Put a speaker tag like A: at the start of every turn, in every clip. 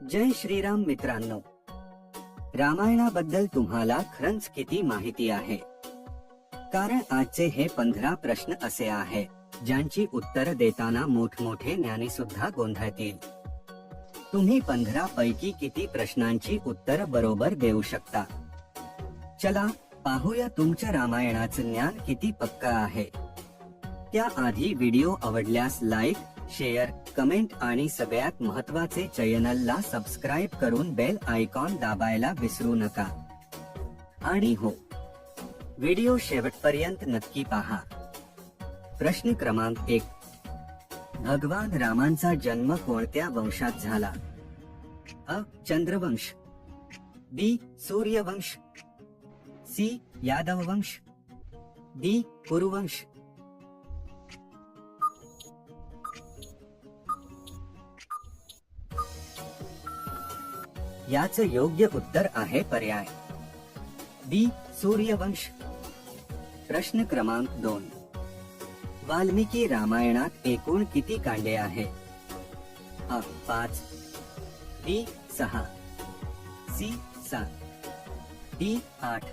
A: जय श्रीराम मित्रांनो, रामायणाबद्दल तुम्हाला खरंच किती माहिती आहे? कारण आजचे हे 15 प्रश्न असे आहे ज्यांची उत्तर देताना मोठमोठे ज्ञानी सुद्धा गोंधळतील. तुम्ही 15 पैकी किती प्रश्नांची उत्तर बरोबर देऊ शकता? चला पाहूया तुमच्या रामायणाचं ज्ञान किती पक्का आहे. त्याआधी व्हिडिओ आवडल्यास लाईक, शेअर, कमेंट आणि सगळ्यात महत्त्वाचे चॅनलला सबस्क्राइब करून बेल आयकॉन दाबायला विसरू नका. आणि हो, व्हिडिओ शेवटपर्यंत नक्की पहा. प्रश्न क्रमांक 1. भगवान रामांचा जन्म कोणत्या वंशात झाला? अ. चंद्रवंश, बी. सूर्यवंश, सी. यादव वंश, डी. कुरुवंश. याचं योग्य उत्तर आहे पर्याय बी. सूर्यवंश. प्रश्न क्रमांक 2. वाल्मिकी रामायणात एकूण किती कांडे आहे? अ. 5, बी. 6, सी. 7, डी. 8.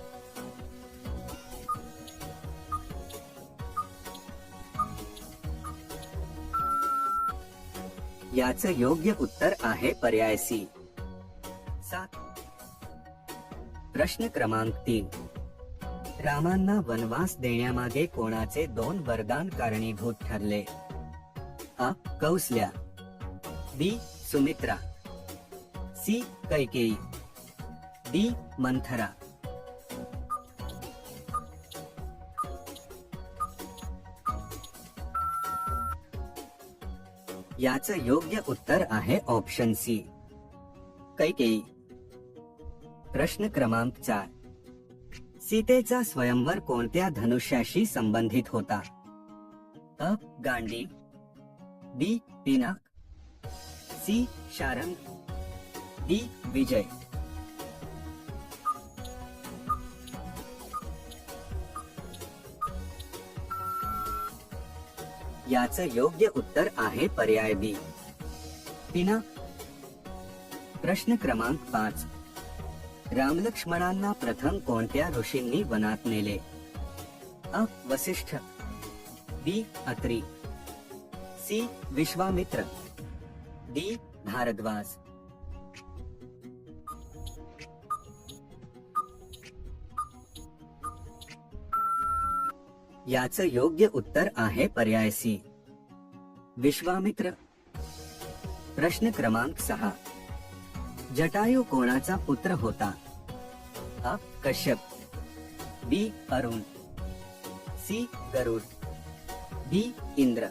A: याचं योग्य उत्तर आहे पर्याय सी. 7. प्रश्न क्रमांक 3. रामांना वनवास देण्यामागे कोणाचे 2 वरदान कारणीभूत ठरले? अ. कौसल्या, बी. सुमित्रा, सी. कैकेयी, डी. मंथरा. याचं योग्य उत्तर आहे ऑप्शन सी, कैकेयी. प्रश्न क्रमांक 4. सीतेचा स्वयंवर कोणत्या धनुष्याशी संबंधित होता? अ. गांडीव, बी. पिनाक, सी. शारंग, डी. विजय. याचं योग्य उत्तर आहे पर्याय बी, पिनाक. प्रश्न क्रमांक 5. रामलक्ष्मणांना प्रथम कोणत्या ऋषींनी वनात नेले? अ. वसिष्ठ, बी. अत्री, सी. विश्वामित्र, डी. भारद्वाज. याचं योग्य उत्तर आहे पर्याय सी, विश्वामित्र. प्रश्न क्रमांक 6. जटायू कोणाचा पुत्र होता? अ. कश्यप, बी. अरुण, सी. गरुड, डी. इंद्र.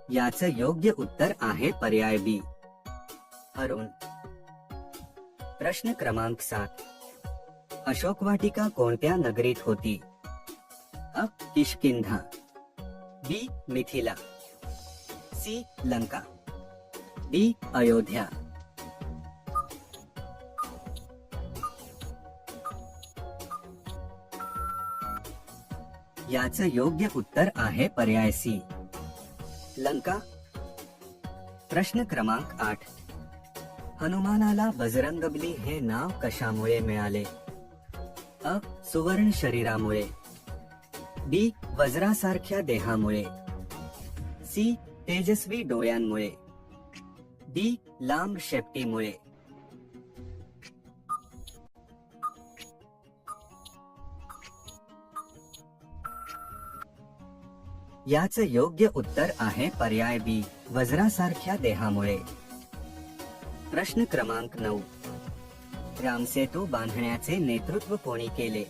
A: याचं योग्य उत्तर आहे पर्याय बी, अरुण. प्रश्न क्रमांक 7. अशोक वाटिका कोणत्या नगरीत होती? अ. किष्किंधा, बी. मिथिला, सी. लंका, डी. अयोध्या. याचं योग्य उत्तर आहे पर्याय सी, लंका. प्रश्न क्रमांक 8. हनुमानाला बजरंगबली हे नाव कशामुळे मिळाले? अ. सुवर्ण शरीरामुळे, बी. वज्रासारख्या देहामुळे, सी. तेजस्वी डोळ्यांमुळे, डी. लांब शेपटीमुळे. याचं योग्य उत्तर आहे पर्याय बी, वज्रासारख्या देहामुळे. प्रश्न क्रमांक 9. रामसेतू बांधण्याचे नेतृत्व कोणी केले?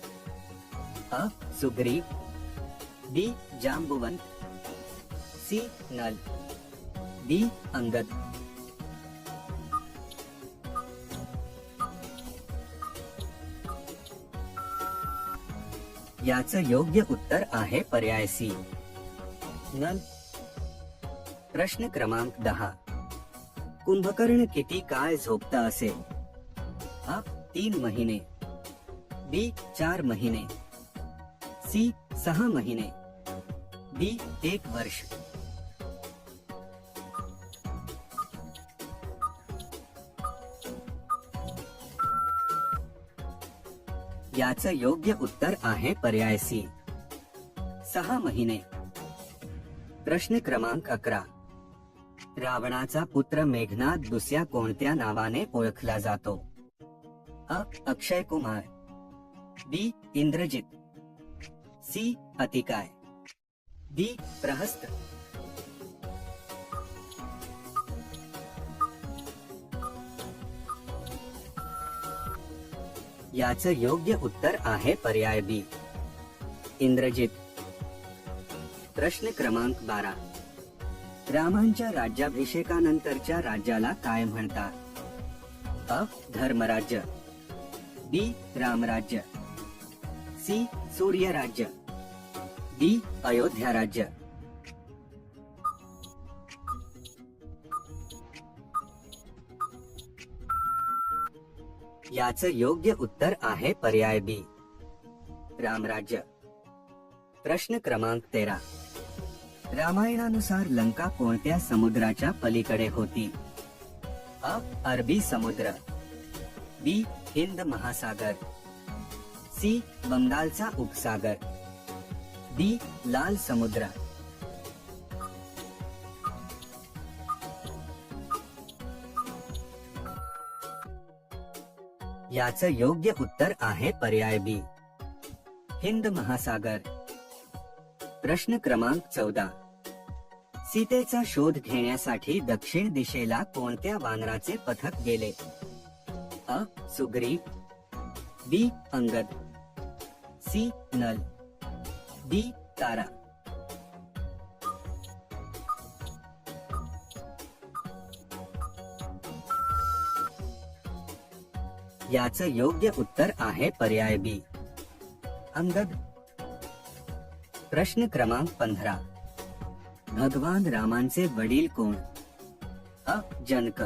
A: अ. Sugriv, B. Jambuvant, C. Nal, D. Angad. याचं योग्य उत्तर आहे पर्याय सी, नल. प्रश्न क्रमांक 10. कुंभकर्ण किती काळ झोपता असे? अ. 3 महिने, बी. 4 महिने, सी 6 महिने, डी 1 वर्ष। याचं योग्य उत्तर आहे पर्याय सी 6 महिने। प्रश्न क्रमांक 11, रावणाचा पुत्र मेघनाद दुसऱ्या कोणत्या नावाने ओळखला जातो? अ. अक्षय कुमार, बी. इंद्रजित, सी. अतिकाय, डी. प्रहस्त। याचं योग्य उत्तर आहे पर्याय बी इंद्रजित। प्रश्न क्रमांक 12, रामांच्या राज्याभिषेकानंतरच्या राज्याला काय म्हणतात? अ. धर्मराज्य, बी. रामराज्य, सी. सूर्यराज्य, डी. अयोध्या राज्य। याचं योग्य उत्तर आहे पर्याय बी रामराज्य। प्रश्न क्रमांक 13, रामायणानुसार लंका कोणत्या समुद्राच्या पलीकडे होती? अ. अरबी समुद्र, बी. हिंद महासागर, सी. बंगालचा उपसागर, डी. लाल समुद्र। याचं योग्य उत्तर आहे पर्याय बी हिंद महासागर। प्रश्न क्रमांक 14, सीतेचा शोध घेण्यासाठी दक्षिण दिशेला कोणत्या वानराचे पथक गेले? अ. Sugriv, B. Angad, C. Nal, D. Tara. याचं योग्य उत्तर आहे पर्याय बी अंगद। प्रश्न क्रमांक 15, भगवान रामांचे वडील कोण? अ. जनक,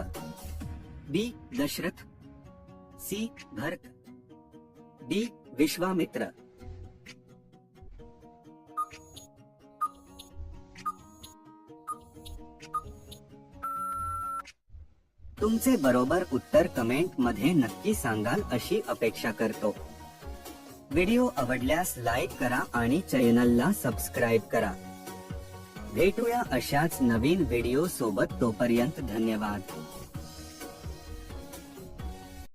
A: बी. दशरथ, सी. भरत, डी. विश्वामित्र। तुमचे बरोबर उत्तर कमेंट मध्ये नक्की सांगाल अशी अपेक्षा करतो। व्हिडिओ आवडल्यास लाईक करा आणि चॅनलला सबस्क्राईब करा। भेटूया अशाच नवीन व्हिडिओ सोबत, तोपर्यंत धन्यवाद।